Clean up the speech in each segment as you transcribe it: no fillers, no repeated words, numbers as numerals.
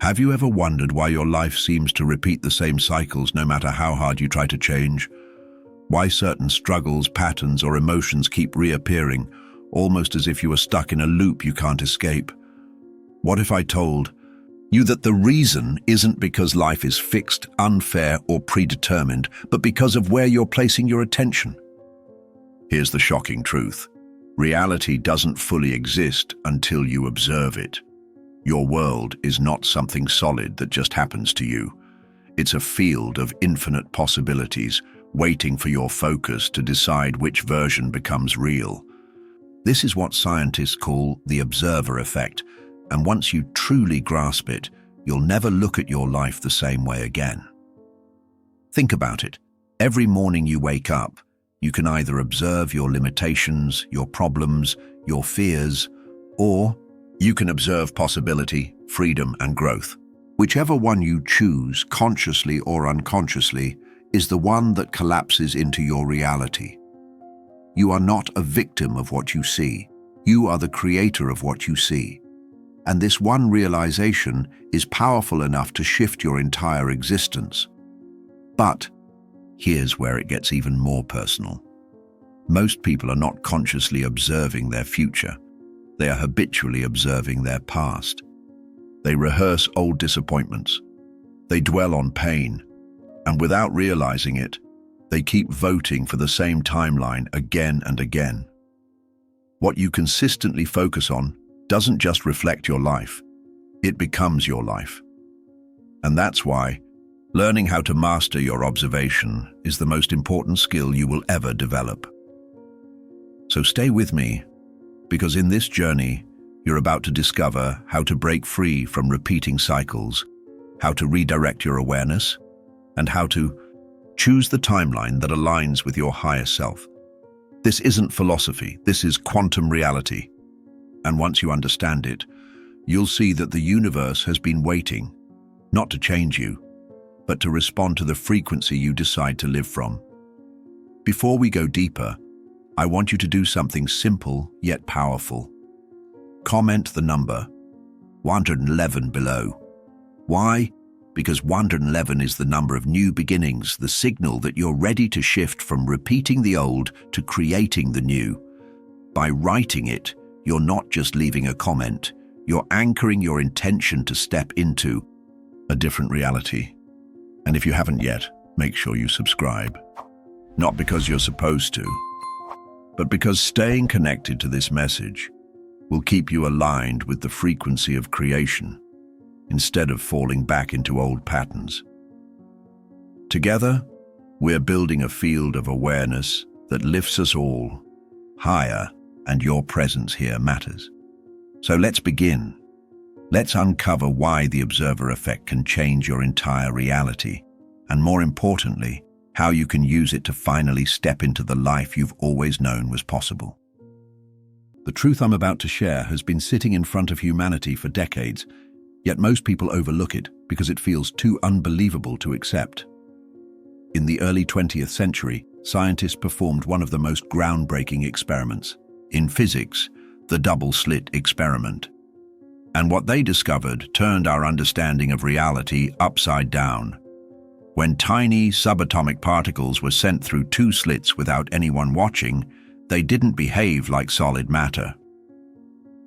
Have you ever wondered why your life seems to repeat the same cycles no matter how hard you try to change? Why certain struggles, patterns, or emotions keep reappearing, almost as if you are stuck in a loop you can't escape? What if I told you that the reason isn't because life is fixed, unfair, or predetermined, but because of where you're placing your attention? Here's the shocking truth. Reality doesn't fully exist until you observe it. Your world is not something solid that just happens to you. It's a field of infinite possibilities, waiting for your focus to decide which version becomes real. This is what scientists call the observer effect, and once you truly grasp it, you'll never look at your life the same way again. Think about it. Every morning you wake up, you can either observe your limitations, your problems, your fears, or you can observe possibility, freedom, and growth. Whichever one you choose, consciously or unconsciously, is the one that collapses into your reality. You are not a victim of what you see. You are the creator of what you see. And this one realization is powerful enough to shift your entire existence. But here's where it gets even more personal. Most people are not consciously observing their future. They are habitually observing their past. They rehearse old disappointments. They dwell on pain. And without realizing it, they keep voting for the same timeline again and again. What you consistently focus on doesn't just reflect your life, it becomes your life. And that's why learning how to master your observation is the most important skill you will ever develop. So stay with me, because in this journey, you're about to discover how to break free from repeating cycles, how to redirect your awareness, and how to choose the timeline that aligns with your higher self. This isn't philosophy, this is quantum reality. And once you understand it, you'll see that the universe has been waiting, not to change you, but to respond to the frequency you decide to live from. Before we go deeper, I want you to do something simple yet powerful. Comment the number 111 below. Why? Because 111 is the number of new beginnings, the signal that you're ready to shift from repeating the old to creating the new. By writing it, you're not just leaving a comment, you're anchoring your intention to step into a different reality. And if you haven't yet, make sure you subscribe. Not because you're supposed to, but because staying connected to this message will keep you aligned with the frequency of creation, instead of falling back into old patterns. Together, we're building a field of awareness that lifts us all higher, and your presence here matters. So let's begin. Let's uncover why the observer effect can change your entire reality, and more importantly, how you can use it to finally step into the life you've always known was possible. The truth I'm about to share has been sitting in front of humanity for decades, yet most people overlook it because it feels too unbelievable to accept. In the early 20th century, scientists performed one of the most groundbreaking experiments in physics, the double-slit experiment. And what they discovered turned our understanding of reality upside down. When tiny subatomic particles were sent through two slits without anyone watching, they didn't behave like solid matter.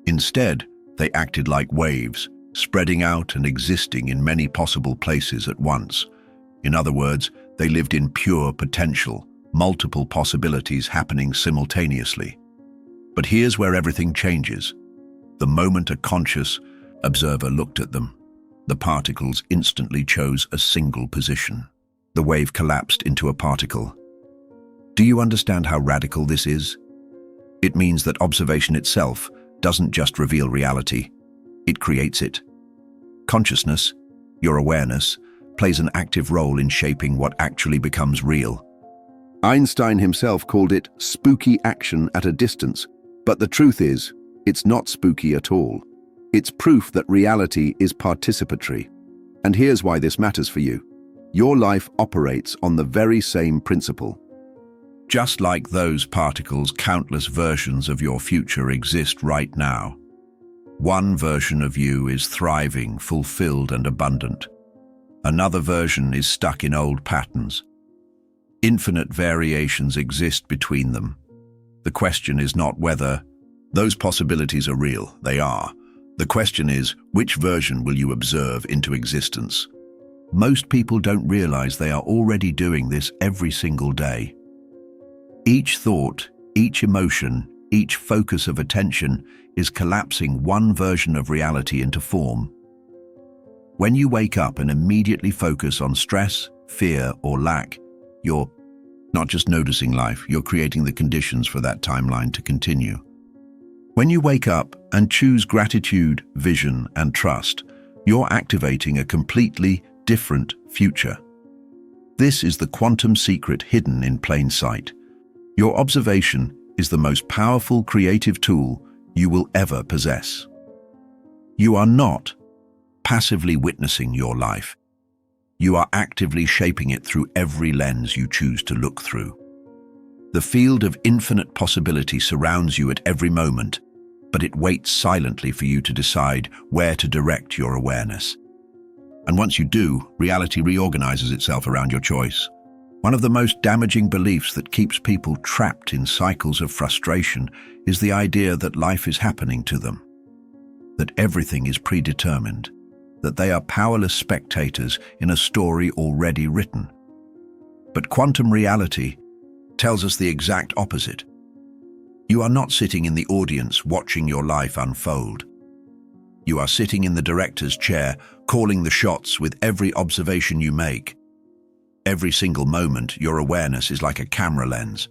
Instead, they acted like waves, spreading out and existing in many possible places at once. In other words, they lived in pure potential, multiple possibilities happening simultaneously. But here's where everything changes. The moment a conscious observer looked at them, the particles instantly chose a single position. The wave collapsed into a particle. Do you understand how radical this is? It means that observation itself doesn't just reveal reality, it creates it. Consciousness, your awareness, plays an active role in shaping what actually becomes real. Einstein himself called it spooky action at a distance, but the truth is, it's not spooky at all. It's proof that reality is participatory. And here's why this matters for you. Your life operates on the very same principle. Just like those particles, countless versions of your future exist right now. One version of you is thriving, fulfilled, and abundant. Another version is stuck in old patterns. Infinite variations exist between them. The question is not whether those possibilities are real. They are. The question is, which version will you observe into existence? Most people don't realize they are already doing this every single day. Each thought, each emotion, each focus of attention is collapsing one version of reality into form. When you wake up and immediately focus on stress, fear, or lack, you're not just noticing life, you're creating the conditions for that timeline to continue. When you wake up and choose gratitude, vision, and trust, you're activating a completely different future. This is the quantum secret hidden in plain sight. Your observation is the most powerful creative tool you will ever possess. You are not passively witnessing your life. You are actively shaping it through every lens you choose to look through. The field of infinite possibility surrounds you at every moment, but it waits silently for you to decide where to direct your awareness. And once you do, reality reorganizes itself around your choice. One of the most damaging beliefs that keeps people trapped in cycles of frustration is the idea that life is happening to them, that everything is predetermined, that they are powerless spectators in a story already written. But quantum reality tells us the exact opposite. You are not sitting in the audience watching your life unfold. You are sitting in the director's chair, calling the shots with every observation you make. Every single moment, your awareness is like a camera lens.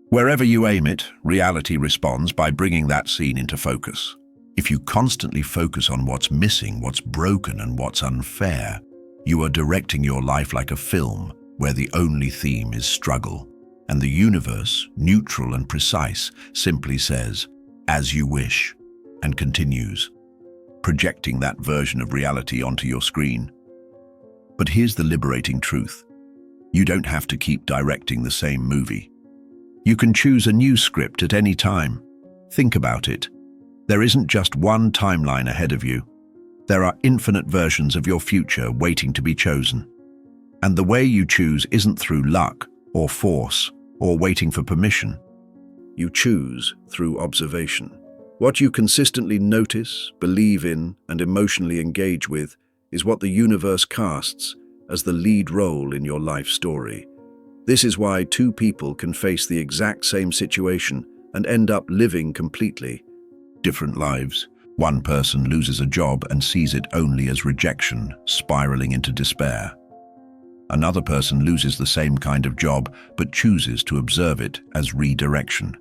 Wherever you aim it, reality responds by bringing that scene into focus. If you constantly focus on what's missing, what's broken, and what's unfair, you are directing your life like a film where the only theme is struggle. And the universe, neutral and precise, simply says, "As you wish," and continues, projecting that version of reality onto your screen. But here's the liberating truth. You don't have to keep directing the same movie. You can choose a new script at any time. Think about it. There isn't just one timeline ahead of you. There are infinite versions of your future waiting to be chosen. And the way you choose isn't through luck or force or waiting for permission. You choose through observation. What you consistently notice, believe in, and emotionally engage with is what the universe casts as the lead role in your life story. This is why two people can face the exact same situation and end up living completely different lives. One person loses a job and sees it only as rejection, spiraling into despair. Another person loses the same kind of job but chooses to observe it as redirection,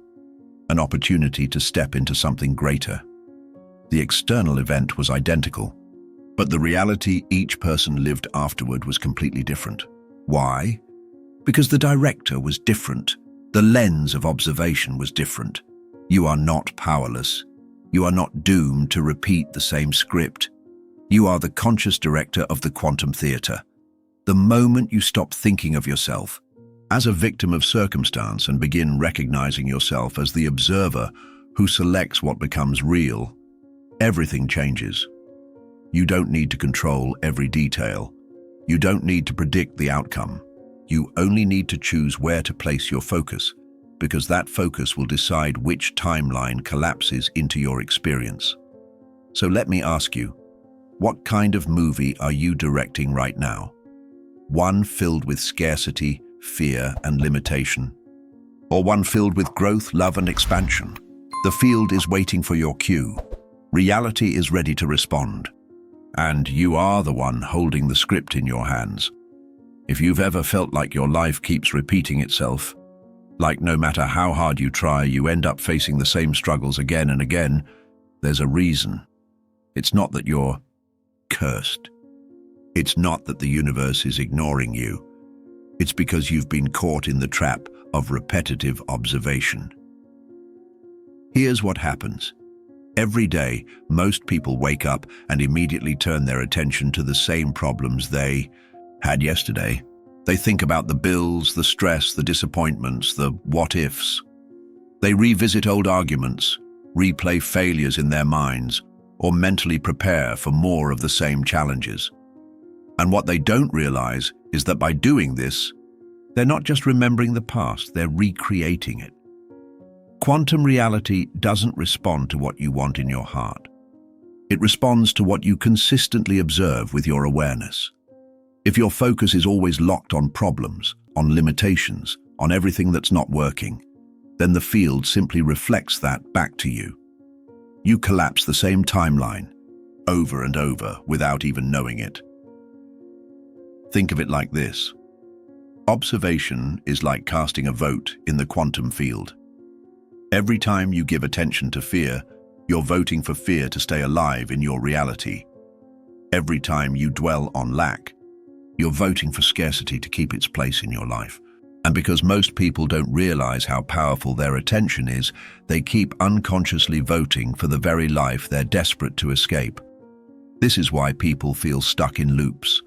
an opportunity to step into something greater. The external event was identical, but the reality each person lived afterward was completely different. Why? Because the director was different. The lens of observation was different. You are not powerless. You are not doomed to repeat the same script. You are the conscious director of the quantum theater. The moment you stop thinking of yourself as a victim of circumstance and begin recognizing yourself as the observer who selects what becomes real, everything changes. You don't need to control every detail. You don't need to predict the outcome. You only need to choose where to place your focus, because that focus will decide which timeline collapses into your experience. So let me ask you, what kind of movie are you directing right now? One filled with scarcity, fear, and limitation? Or one filled with growth, love, and expansion? The field is waiting for your cue. Reality is ready to respond. And you are the one holding the script in your hands. If you've ever felt like your life keeps repeating itself, like no matter how hard you try, you end up facing the same struggles again and again, there's a reason. It's not that you're cursed. It's not that the universe is ignoring you. It's because you've been caught in the trap of repetitive observation. Here's what happens. Every day, most people wake up and immediately turn their attention to the same problems they had yesterday. They think about the bills, the stress, the disappointments, the what-ifs. They revisit old arguments, replay failures in their minds, or mentally prepare for more of the same challenges. And what they don't realize is that by doing this, they're not just remembering the past, they're recreating it. Quantum reality doesn't respond to what you want in your heart. It responds to what you consistently observe with your awareness. If your focus is always locked on problems, on limitations, on everything that's not working, then the field simply reflects that back to you. You collapse the same timeline, over and over, without even knowing it. Think of it like this. Observation is like casting a vote in the quantum field. Every time you give attention to fear, you're voting for fear to stay alive in your reality. Every time you dwell on lack, you're voting for scarcity to keep its place in your life. And because most people don't realize how powerful their attention is, they keep unconsciously voting for the very life they're desperate to escape. This is why people feel stuck in loops.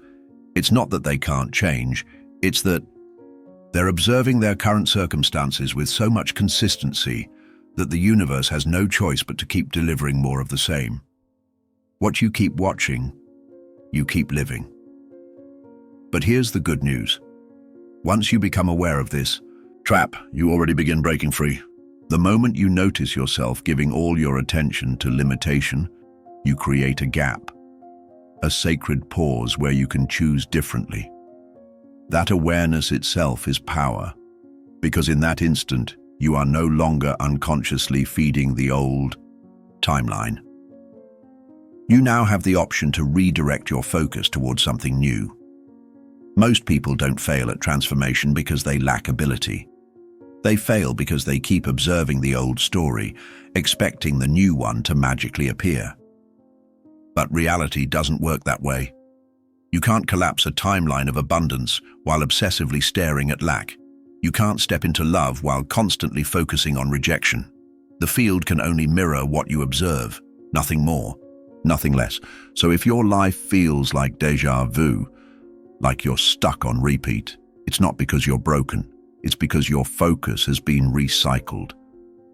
It's not that they can't change, it's that they're observing their current circumstances with so much consistency that the universe has no choice but to keep delivering more of the same. What you keep watching, you keep living. But here's the good news. Once you become aware of this trap, you already begin breaking free. The moment you notice yourself giving all your attention to limitation, you create a gap, a sacred pause where you can choose differently. That awareness itself is power, because in that instant, you are no longer unconsciously feeding the old timeline. You now have the option to redirect your focus towards something new. Most people don't fail at transformation because they lack ability. They fail because they keep observing the old story, expecting the new one to magically appear. But reality doesn't work that way. You can't collapse a timeline of abundance while obsessively staring at lack. You can't step into love while constantly focusing on rejection. The field can only mirror what you observe, nothing more, nothing less. So if your life feels like déjà vu, like you're stuck on repeat, it's not because you're broken, it's because your focus has been recycled.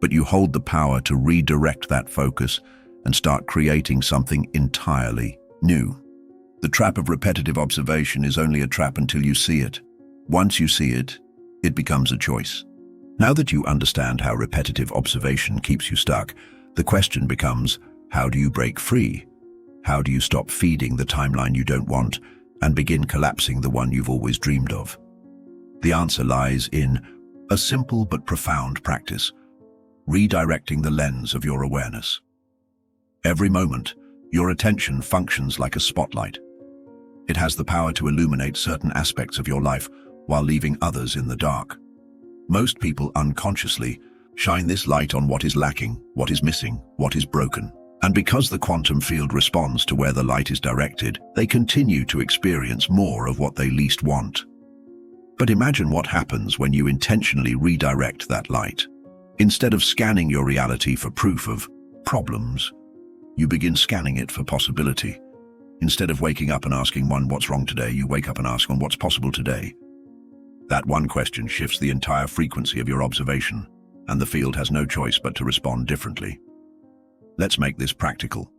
But you hold the power to redirect that focus and start creating something entirely new. The trap of repetitive observation is only a trap until you see it. Once you see it, it becomes a choice. Now that you understand how repetitive observation keeps you stuck, the question becomes, how do you break free? How do you stop feeding the timeline you don't want and begin collapsing the one you've always dreamed of? The answer lies in a simple but profound practice, redirecting the lens of your awareness. Every moment, your attention functions like a spotlight. It has the power to illuminate certain aspects of your life while leaving others in the dark. Most people unconsciously shine this light on what is lacking, what is missing, what is broken. And because the quantum field responds to where the light is directed, they continue to experience more of what they least want. But imagine what happens when you intentionally redirect that light. Instead of scanning your reality for proof of problems, you begin scanning it for possibility. Instead of waking up and asking what's wrong today, you wake up and ask what's possible today. That one question shifts the entire frequency of your observation, and the field has no choice but to respond differently. Let's make this practical.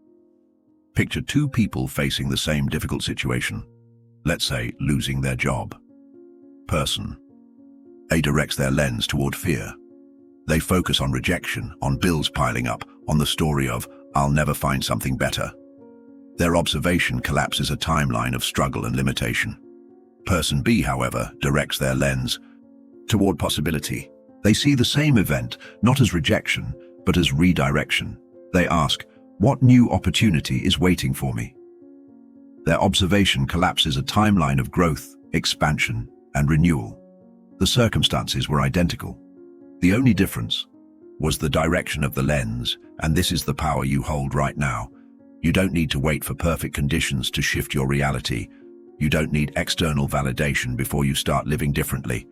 Picture two people facing the same difficult situation. Let's say losing their job. Person A directs their lens toward fear. They focus on rejection, on bills piling up, on the story of, "I'll never find something better." Their observation collapses a timeline of struggle and limitation. Person B, however, directs their lens toward possibility. They see the same event, not as rejection, but as redirection. They ask, what new opportunity is waiting for me? Their observation collapses a timeline of growth, expansion, and renewal. The circumstances were identical. The only difference was the direction of the lens, and this is the power you hold right now. You don't need to wait for perfect conditions to shift your reality. You don't need external validation before you start living differently.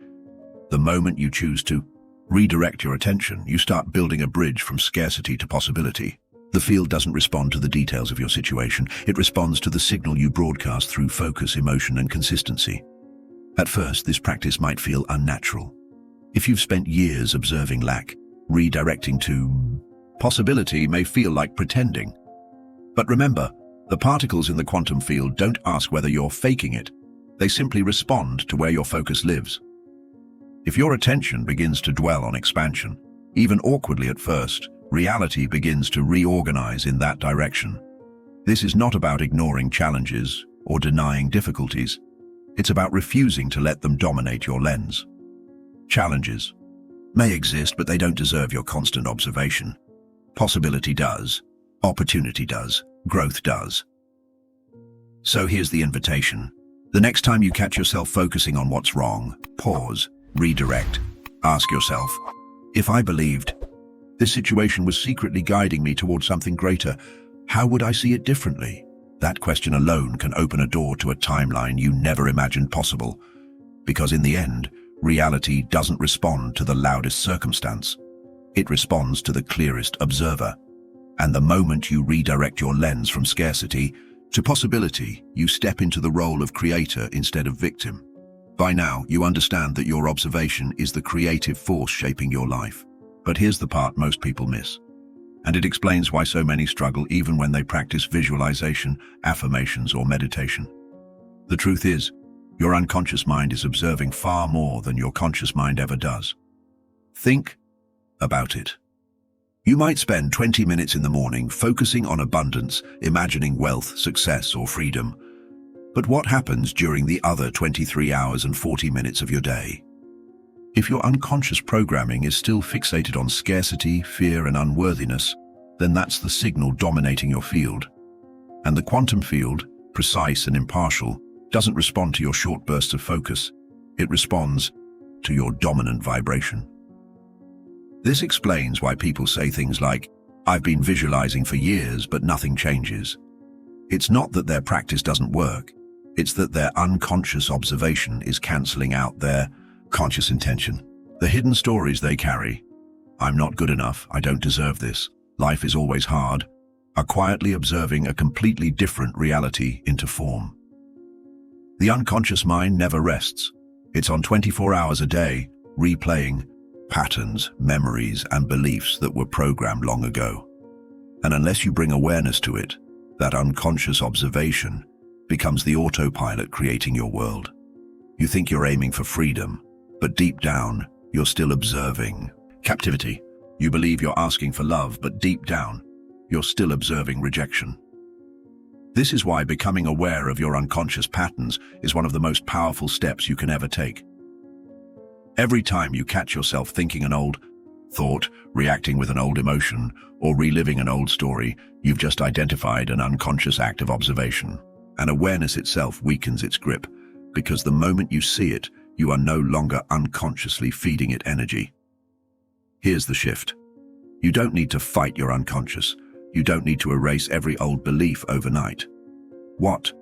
The moment you choose to redirect your attention, you start building a bridge from scarcity to possibility. The field doesn't respond to the details of your situation. It responds to the signal you broadcast through focus, emotion, and consistency. At first, this practice might feel unnatural. If you've spent years observing lack, redirecting to Possibility may feel like pretending. But remember, the particles in the quantum field don't ask whether you're faking it. They simply respond to where your focus lives. If your attention begins to dwell on expansion, even awkwardly at first, reality begins to reorganize in that direction. This is not about ignoring challenges or denying difficulties. It's about refusing to let them dominate your lens. Challenges may exist, but they don't deserve your constant observation. Possibility does, opportunity does, growth does. So here's the invitation. The next time you catch yourself focusing on what's wrong, pause, redirect. Ask yourself, if I believed this situation was secretly guiding me towards something greater, how would I see it differently? That question alone can open a door to a timeline you never imagined possible. Because in the end, reality doesn't respond to the loudest circumstance. It responds to the clearest observer. And the moment you redirect your lens from scarcity to possibility, you step into the role of creator instead of victim. By now, you understand that your observation is the creative force shaping your life. But here's the part most people miss. And it explains why so many struggle even when they practice visualization, affirmations, or meditation. The truth is, your unconscious mind is observing far more than your conscious mind ever does. Think about it. You might spend 20 minutes in the morning focusing on abundance, imagining wealth, success, or freedom. But what happens during the other 23 hours and 40 minutes of your day? If your unconscious programming is still fixated on scarcity, fear, and unworthiness, then that's the signal dominating your field. And the quantum field, precise and impartial, doesn't respond to your short bursts of focus. It responds to your dominant vibration. This explains why people say things like, "I've been visualizing for years, but nothing changes." It's not that their practice doesn't work. It's that their unconscious observation is canceling out their conscious intention. The hidden stories they carry, "I'm not good enough, I don't deserve this, life is always hard," are quietly observing a completely different reality into form. The unconscious mind never rests. It's on 24 hours a day, replaying patterns, memories, and beliefs that were programmed long ago. And unless you bring awareness to it, that unconscious observation becomes the autopilot creating your world. You think you're aiming for freedom, but deep down, you're still observing captivity. You believe you're asking for love, but deep down, you're still observing rejection. This is why becoming aware of your unconscious patterns is one of the most powerful steps you can ever take. Every time you catch yourself thinking an old thought, reacting with an old emotion, or reliving an old story, you've just identified an unconscious act of observation. And awareness itself weakens its grip, because the moment you see it, you are no longer unconsciously feeding it energy. Here's the shift. You don't need to fight your unconscious. You don't need to erase every old belief overnight. What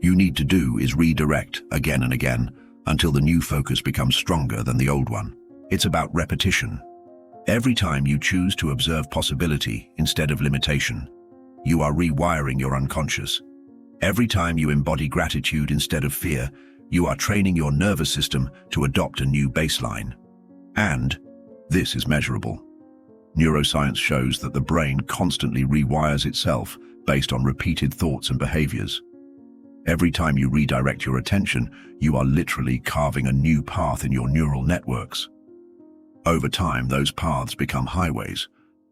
you need to do is redirect again and again until the new focus becomes stronger than the old one. It's about repetition. Every time you choose to observe possibility instead of limitation, you are rewiring your unconscious. Every time you embody gratitude instead of fear, you are training your nervous system to adopt a new baseline. And this is measurable. Neuroscience shows that the brain constantly rewires itself based on repeated thoughts and behaviors. Every time you redirect your attention, you are literally carving a new path in your neural networks. Over time, those paths become highways,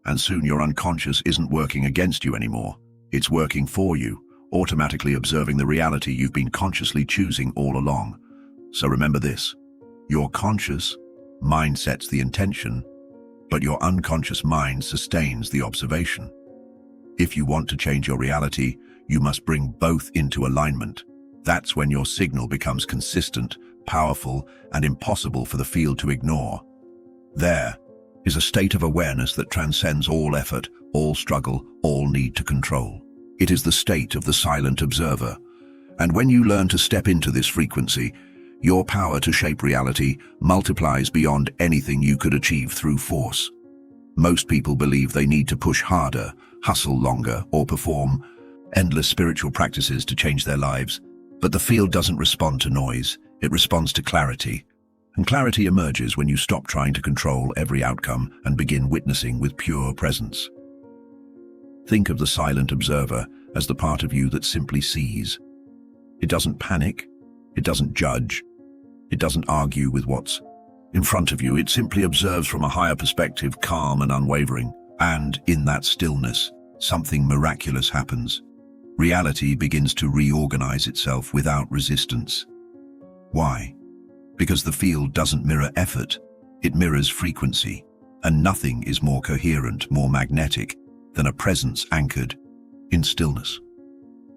and soon your unconscious isn't working against you anymore. It's working for you, automatically observing the reality you've been consciously choosing all along. So remember this: your conscious mind sets the intention, but your unconscious mind sustains the observation. If you want to change your reality, you must bring both into alignment. That's when your signal becomes consistent, powerful, and impossible for the field to ignore. There is a state of awareness that transcends all effort, all struggle, all need to control. It is the state of the silent observer. And when you learn to step into this frequency, your power to shape reality multiplies beyond anything you could achieve through force. Most people believe they need to push harder, hustle longer, or perform endless spiritual practices to change their lives. But the field doesn't respond to noise, it responds to clarity. And clarity emerges when you stop trying to control every outcome and begin witnessing with pure presence. Think of the silent observer as the part of you that simply sees. It doesn't panic, it doesn't judge, it doesn't argue with what's in front of you. It simply observes from a higher perspective, calm and unwavering. And in that stillness, something miraculous happens. Reality begins to reorganize itself without resistance. Why? Because the field doesn't mirror effort, it mirrors frequency. And nothing is more coherent, more magnetic, than a presence anchored in stillness.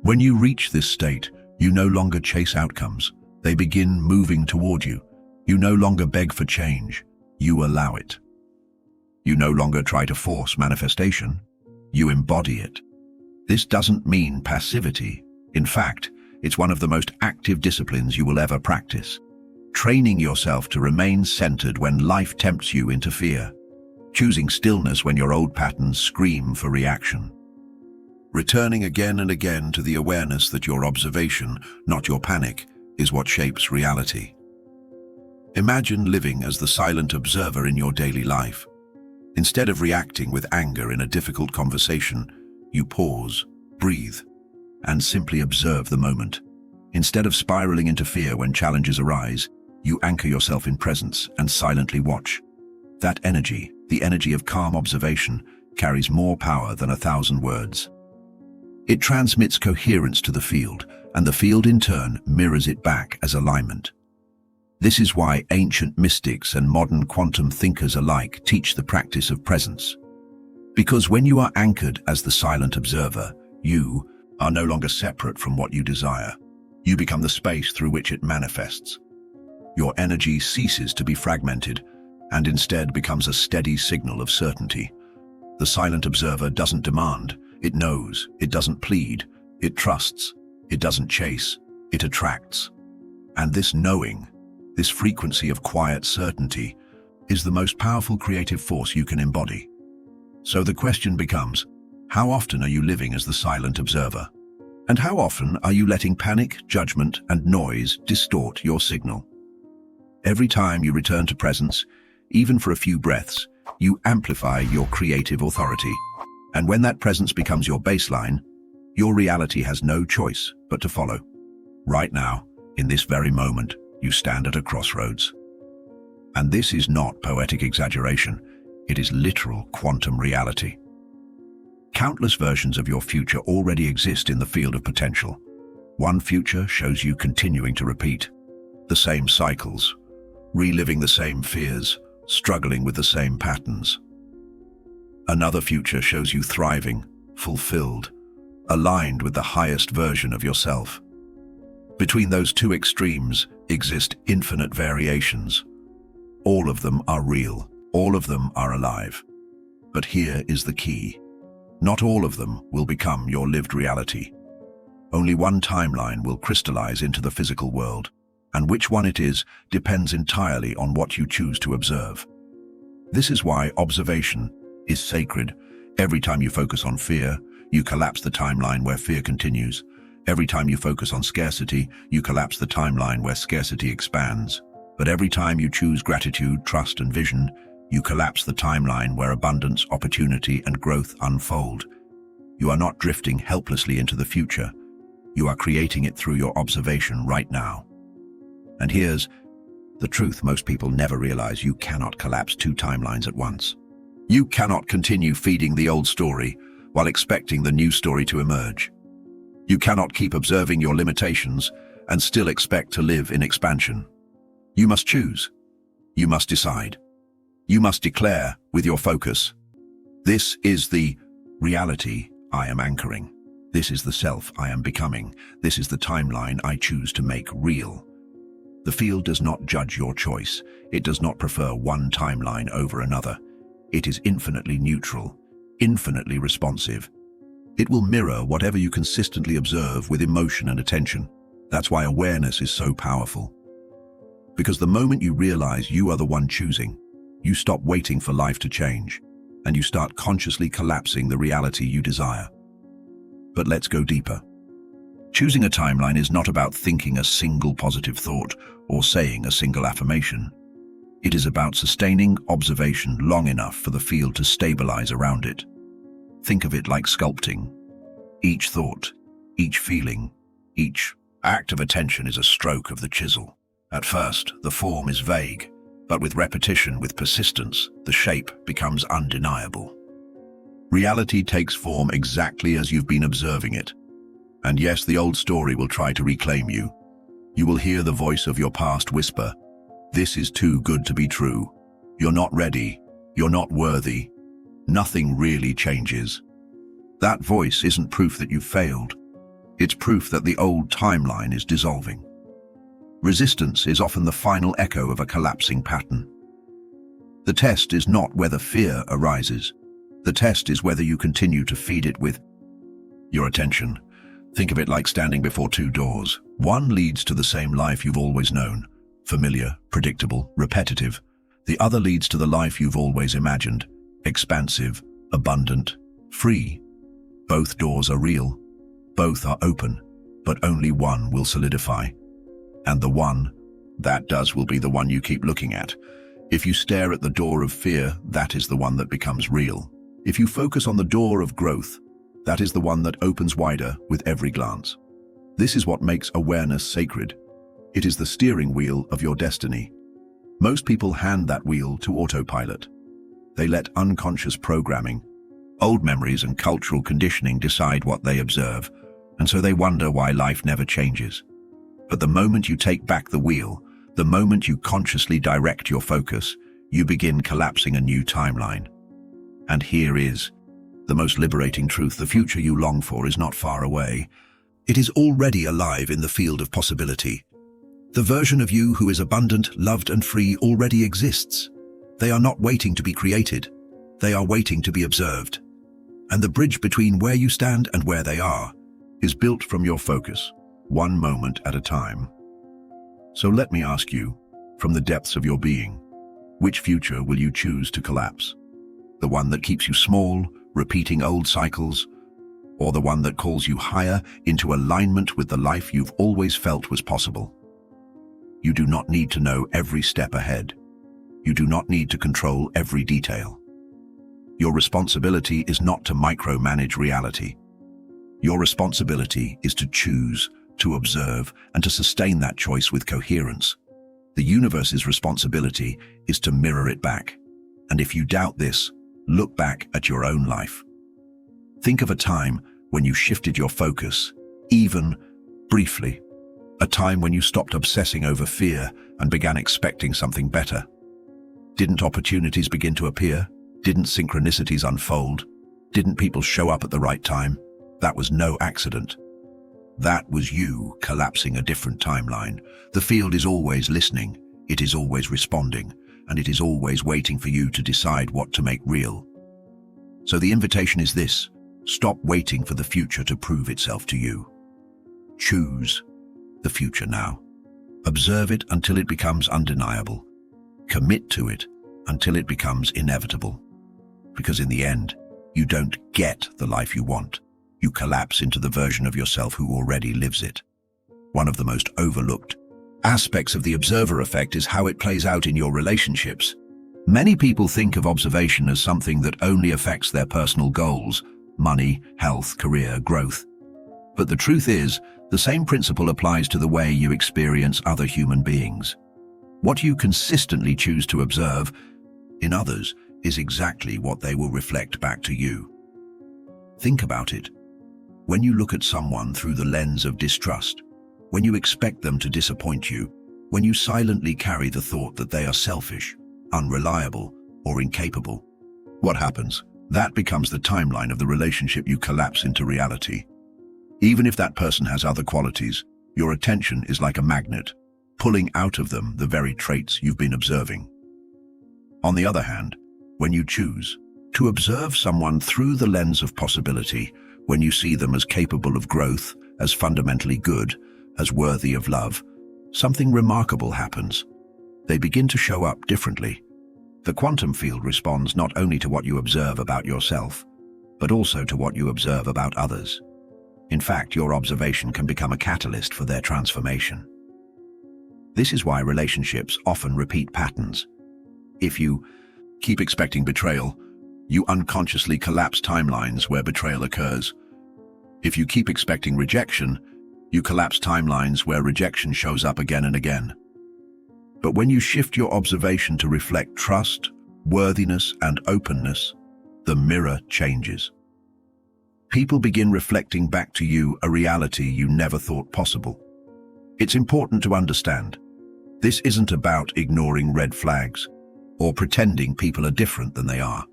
When you reach this state, you no longer chase outcomes. They begin moving toward you. You no longer beg for change. You allow it. You no longer try to force manifestation. You embody it. This doesn't mean passivity. In fact, it's one of the most active disciplines you will ever practice. Training yourself to remain centered when life tempts you into fear. Choosing stillness when your old patterns scream for reaction. Returning again and again to the awareness that your observation, not your panic, is what shapes reality. Imagine living as the silent observer in your daily life. Instead of reacting with anger in a difficult conversation, you pause, breathe, and simply observe the moment. Instead of spiraling into fear when challenges arise, you anchor yourself in presence and silently watch. That energy, the energy of calm observation, carries more power than 1,000 words. It transmits coherence to the field, and the field in turn mirrors it back as alignment. This is why ancient mystics and modern quantum thinkers alike teach the practice of presence. Because when you are anchored as the silent observer, you are no longer separate from what you desire. You become the space through which it manifests. Your energy ceases to be fragmented and instead becomes a steady signal of certainty. The silent observer doesn't demand, it knows, it doesn't plead, it trusts, it doesn't chase, it attracts. And this knowing, this frequency of quiet certainty, is the most powerful creative force you can embody. So the question becomes, how often are you living as the silent observer? And how often are you letting panic, judgment, and noise distort your signal? Every time you return to presence, even for a few breaths, you amplify your creative authority. And when that presence becomes your baseline, your reality has no choice but to follow. Right now, in this very moment, you stand at a crossroads. And this is not poetic exaggeration, it is literal quantum reality. Countless versions of your future already exist in the field of potential. One future shows you continuing to repeat the same cycles, reliving the same fears, struggling with the same patterns. Another future shows you thriving, fulfilled, aligned with the highest version of yourself. Between those two extremes exist infinite variations. All of them are real, all of them are alive. But here is the key. Not all of them will become your lived reality. Only one timeline will crystallize into the physical world, and which one it is depends entirely on what you choose to observe. This is why observation is sacred. Every time you focus on fear, you collapse the timeline where fear continues. Every time you focus on scarcity, you collapse the timeline where scarcity expands. But every time you choose gratitude, trust, and vision, you collapse the timeline where abundance, opportunity, and growth unfold. You are not drifting helplessly into the future. You are creating it through your observation right now. And here's the truth most people never realize: you cannot collapse two timelines at once. You cannot continue feeding the old story while expecting the new story to emerge. You cannot keep observing your limitations and still expect to live in expansion. You must choose. You must decide. You must declare with your focus: this is the reality I am anchoring. This is the self I am becoming. This is the timeline I choose to make real. The field does not judge your choice. It does not prefer one timeline over another. It is infinitely neutral, infinitely responsive. It will mirror whatever you consistently observe with emotion and attention. That's why awareness is so powerful. Because the moment you realize you are the one choosing, you stop waiting for life to change, and you start consciously collapsing the reality you desire. But let's go deeper. Choosing a timeline is not about thinking a single positive thought or saying a single affirmation. It is about sustaining observation long enough for the field to stabilize around it. Think of it like sculpting. Each thought, each feeling, each act of attention is a stroke of the chisel. At first, the form is vague, but with repetition, with persistence, the shape becomes undeniable. Reality takes form exactly as you've been observing it. And yes, the old story will try to reclaim you. You will hear the voice of your past whisper, "This is too good to be true. You're not ready. You're not worthy. Nothing really changes." That voice isn't proof that you've failed. It's proof that the old timeline is dissolving. Resistance is often the final echo of a collapsing pattern. The test is not whether fear arises. The test is whether you continue to feed it with your attention. Think of it like standing before two doors. One leads to the same life you've always known, familiar, predictable, repetitive. The other leads to the life you've always imagined, expansive, abundant, free. Both doors are real. Both are open, but only one will solidify. And the one that does will be the one you keep looking at. If you stare at the door of fear, that is the one that becomes real. If you focus on the door of growth, that is the one that opens wider with every glance. This is what makes awareness sacred. It is the steering wheel of your destiny. Most people hand that wheel to autopilot. They let unconscious programming, old memories and cultural conditioning decide what they observe, and so they wonder why life never changes. But the moment you take back the wheel, the moment you consciously direct your focus, you begin collapsing a new timeline. And here is the most liberating truth: the future you long for is not far away. It is already alive in the field of possibility. The version of you who is abundant, loved, and free already exists. They are not waiting to be created. They are waiting to be observed. And the bridge between where you stand and where they are is built from your focus, one moment at a time. So let me ask you, from the depths of your being, which future will you choose to collapse? The one that keeps you small, repeating old cycles, or the one that calls you higher into alignment with the life you've always felt was possible? You do not need to know every step ahead. You do not need to control every detail. Your responsibility is not to micromanage reality. Your responsibility is to choose, to observe, and to sustain that choice with coherence. The universe's responsibility is to mirror it back. And if you doubt this, look back at your own life. Think of a time when you shifted your focus, even briefly. A time when you stopped obsessing over fear and began expecting something better. Didn't opportunities begin to appear? Didn't synchronicities unfold? Didn't people show up at the right time? That was no accident. That was you collapsing a different timeline. The field is always listening, it is always responding, and it is always waiting for you to decide what to make real. So the invitation is this: stop waiting for the future to prove itself to you. Choose the future now. Observe it until it becomes undeniable. Commit to it until it becomes inevitable. Because in the end, you don't get the life you want. You collapse into the version of yourself who already lives it. One of the most overlooked aspects of the observer effect is how it plays out in your relationships. Many people think of observation as something that only affects their personal goals, money, health, career, growth. But the truth is, the same principle applies to the way you experience other human beings. What you consistently choose to observe in others is exactly what they will reflect back to you. Think about it. When you look at someone through the lens of distrust, when you expect them to disappoint you, when you silently carry the thought that they are selfish, unreliable, or incapable, what happens? That becomes the timeline of the relationship you collapse into reality. Even if that person has other qualities, your attention is like a magnet, pulling out of them the very traits you've been observing. On the other hand, when you choose to observe someone through the lens of possibility, when you see them as capable of growth, as fundamentally good, as worthy of love, something remarkable happens. They begin to show up differently. The quantum field responds not only to what you observe about yourself, but also to what you observe about others. In fact, your observation can become a catalyst for their transformation. This is why relationships often repeat patterns. If you keep expecting betrayal, You unconsciously collapse timelines where betrayal occurs. If you keep expecting rejection, you collapse timelines where rejection shows up again and again. But when you shift your observation to reflect trust, worthiness, and openness, the mirror changes. People begin reflecting back to you a reality you never thought possible. It's important to understand, this isn't about ignoring red flags or pretending people are different than they are.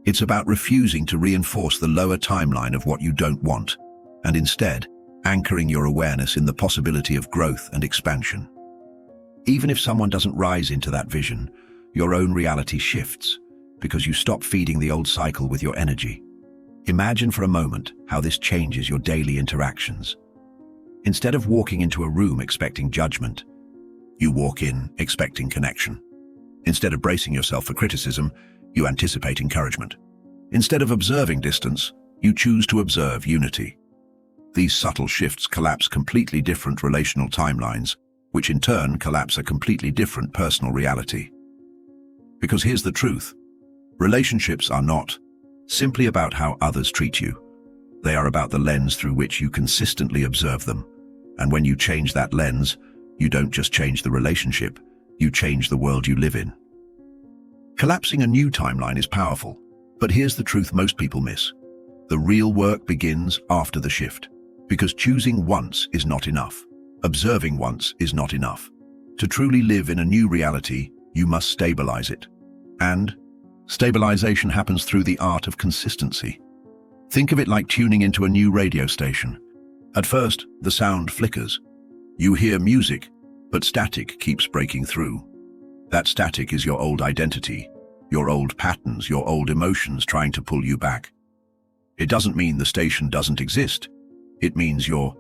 It's about refusing to reinforce the lower timeline of what you don't want, and instead, anchoring your awareness in the possibility of growth and expansion. Even if someone doesn't rise into that vision, your own reality shifts because you stop feeding the old cycle with your energy. Imagine for a moment how this changes your daily interactions. Instead of walking into a room expecting judgment, you walk in expecting connection. Instead of bracing yourself for criticism, you anticipate encouragement. Instead of observing distance, you choose to observe unity. These subtle shifts collapse completely different relational timelines, which in turn collapse a completely different personal reality. Because here's the truth. Relationships are not simply about how others treat you. They are about the lens through which you consistently observe them. And when you change that lens, you don't just change the relationship, you change the world you live in. Collapsing a new timeline is powerful, but here's the truth most people miss. The real work begins after the shift, because choosing once is not enough. Observing once is not enough. To truly live in a new reality, you must stabilize it. And stabilization happens through the art of consistency. Think of it like tuning into a new radio station. At first, the sound flickers. You hear music, but static keeps breaking through. That static is your old identity, your old patterns, your old emotions trying to pull you back. It doesn't mean the station doesn't exist. It means you're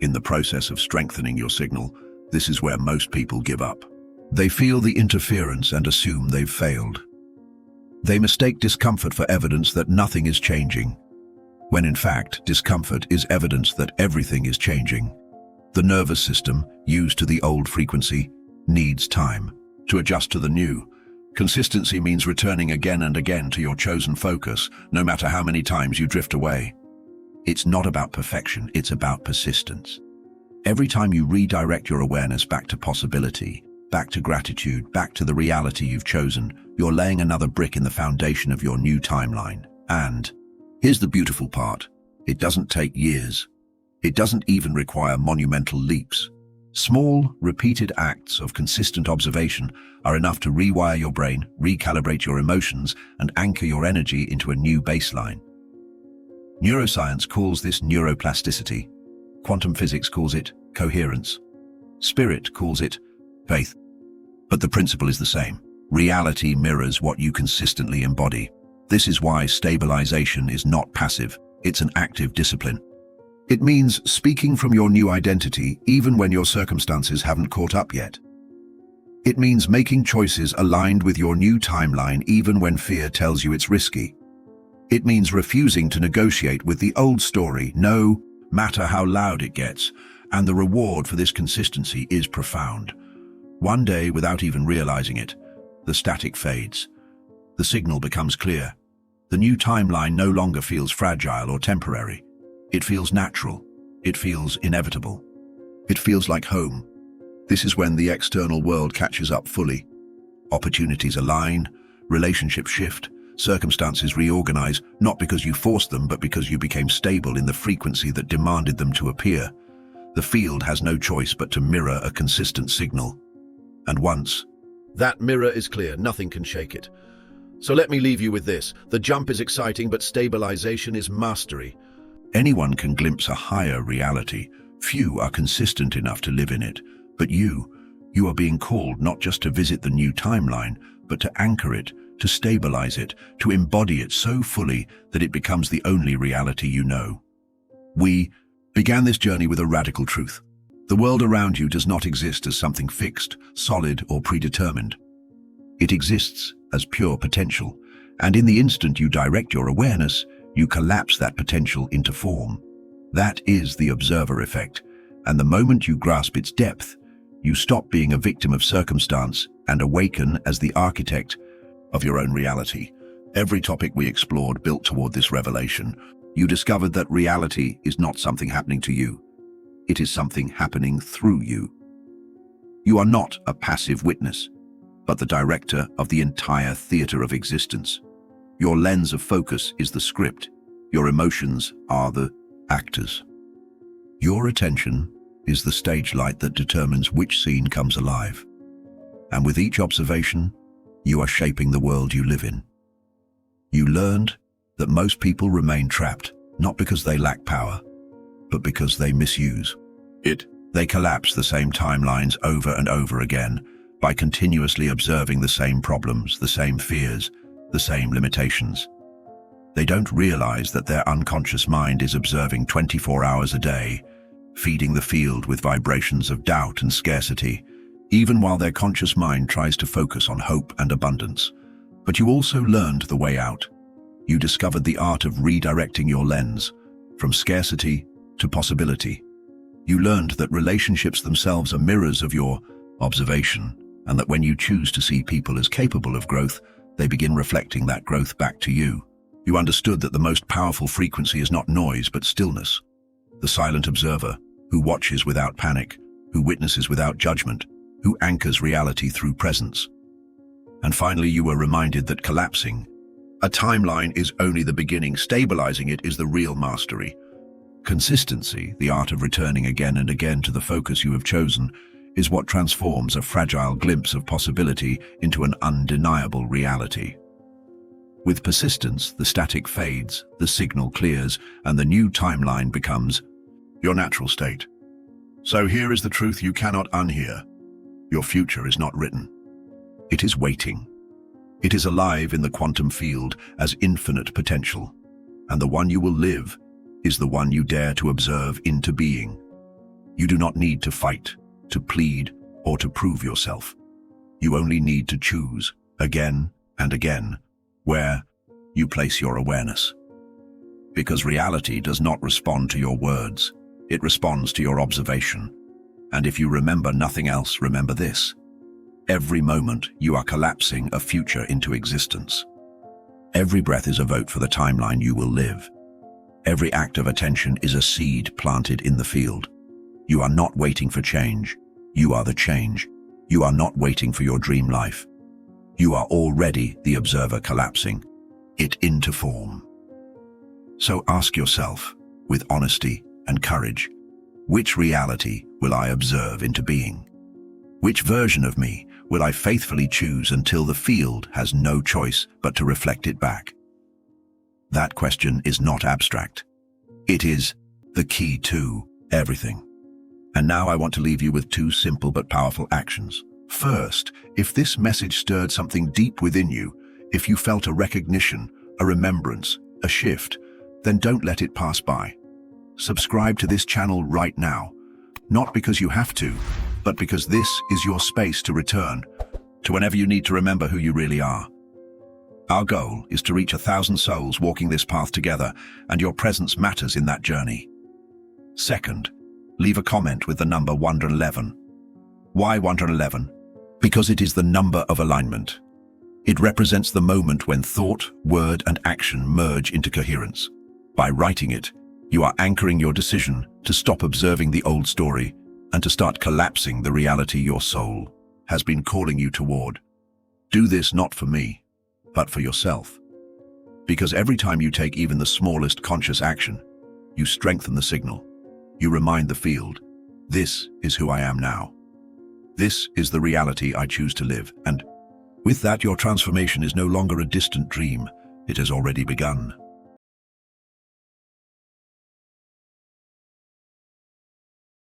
in the process of strengthening your signal. This is where most people give up. They feel the interference and assume they've failed. They mistake discomfort for evidence that nothing is changing, when in fact, discomfort is evidence that everything is changing. The nervous system, used to the old frequency, needs time to adjust to the new. Consistency means returning again and again to your chosen focus, no matter how many times you drift away. It's not about perfection, it's about persistence. Every time you redirect your awareness back to possibility, back to gratitude, back to the reality you've chosen, you're laying another brick in the foundation of your new timeline. And here's the beautiful part. It doesn't take years. It doesn't even require monumental leaps. Small, repeated acts of consistent observation are enough to rewire your brain, recalibrate your emotions, and anchor your energy into a new baseline. Neuroscience calls this neuroplasticity. Quantum physics calls it coherence. Spirit calls it faith. But the principle is the same. Reality mirrors what you consistently embody. This is why stabilization is not passive, it's an active discipline. It means speaking from your new identity even when your circumstances haven't caught up yet. It means making choices aligned with your new timeline even when fear tells you it's risky. It means refusing to negotiate with the old story, no matter how loud it gets, and the reward for this consistency is profound. One day, without even realizing it, the static fades. The signal becomes clear. The new timeline no longer feels fragile or temporary. It feels natural. It feels inevitable. It feels like home. This is when the external world catches up fully. Opportunities align, relationships shift, circumstances reorganize, not because you forced them, but because you became stable in the frequency that demanded them to appear. The field has no choice but to mirror a consistent signal. And once that mirror is clear, nothing can shake it. So let me leave you with this. The jump is exciting, but stabilization is mastery. Anyone can glimpse a higher reality. Few are consistent enough to live in it. But you are being called not just to visit the new timeline, but to anchor it, to stabilize it, to embody it so fully that it becomes the only reality you know. We began this journey with a radical truth. The world around you does not exist as something fixed, solid, or predetermined. It exists as pure potential, and in the instant you direct your awareness, you collapse that potential into form. That is the observer effect, and the moment you grasp its depth, you stop being a victim of circumstance and awaken as the architect of your own reality. Every topic we explored built toward this revelation. You discovered that reality is not something happening to you. It is something happening through you. You are not a passive witness, but the director of the entire theater of existence. Your lens of focus is the script. Your emotions are the actors. Your attention is the stage light that determines which scene comes alive. And with each observation, you are shaping the world you live in. You learned that most people remain trapped, not because they lack power, but because they misuse it. They collapse the same timelines over and over again by continuously observing the same problems, the same fears, the same limitations. They don't realize that their unconscious mind is observing 24 hours a day, feeding the field with vibrations of doubt and scarcity, even while their conscious mind tries to focus on hope and abundance. But you also learned the way out. You discovered the art of redirecting your lens from scarcity to possibility. You learned that relationships themselves are mirrors of your observation, and that when you choose to see people as capable of growth, they begin reflecting that growth back to you. You understood that the most powerful frequency is not noise but stillness. The silent observer, who watches without panic, who witnesses without judgment, who anchors reality through presence. And finally, you were reminded that collapsing a timeline is only the beginning. Stabilizing it is the real mastery. Consistency, the art of returning again and again to the focus you have chosen, is what transforms a fragile glimpse of possibility into an undeniable reality. With persistence, the static fades, the signal clears, and the new timeline becomes your natural state. So here is the truth you cannot unhear. Your future is not written. It is waiting. It is alive in the quantum field as infinite potential, and the one you will live is the one you dare to observe into being. You do not need to fight, to plead, or to prove yourself. You only need to choose, again and again, where you place your awareness. Because reality does not respond to your words, it responds to your observation. And if you remember nothing else, remember this. Every moment you are collapsing a future into existence. Every breath is a vote for the timeline you will live. Every act of attention is a seed planted in the field. You are not waiting for change. You are the change. You are not waiting for your dream life. You are already the observer collapsing it into form. So ask yourself, with honesty and courage, which reality will I observe into being? Which version of me will I faithfully choose until the field has no choice but to reflect it back? That question is not abstract. It is the key to everything. And now I want to leave you with two simple but powerful actions. First, if this message stirred something deep within you, if you felt a recognition, a remembrance, a shift, then don't let it pass by. Subscribe to this channel right now, not because you have to, but because this is your space to return to whenever you need to remember who you really are. Our goal is to reach 1,000 souls walking this path together, and your presence matters in that journey. Second, leave a comment with the number 111. Why 111? Because it is the number of alignment. It represents the moment when thought, word, and action merge into coherence. By writing it, you are anchoring your decision to stop observing the old story and to start collapsing the reality your soul has been calling you toward. Do this not for me, but for yourself. Because every time you take even the smallest conscious action, you strengthen the signal. You remind the field, this is who I am now. This is the reality I choose to live, and with that, your transformation is no longer a distant dream. It has already begun.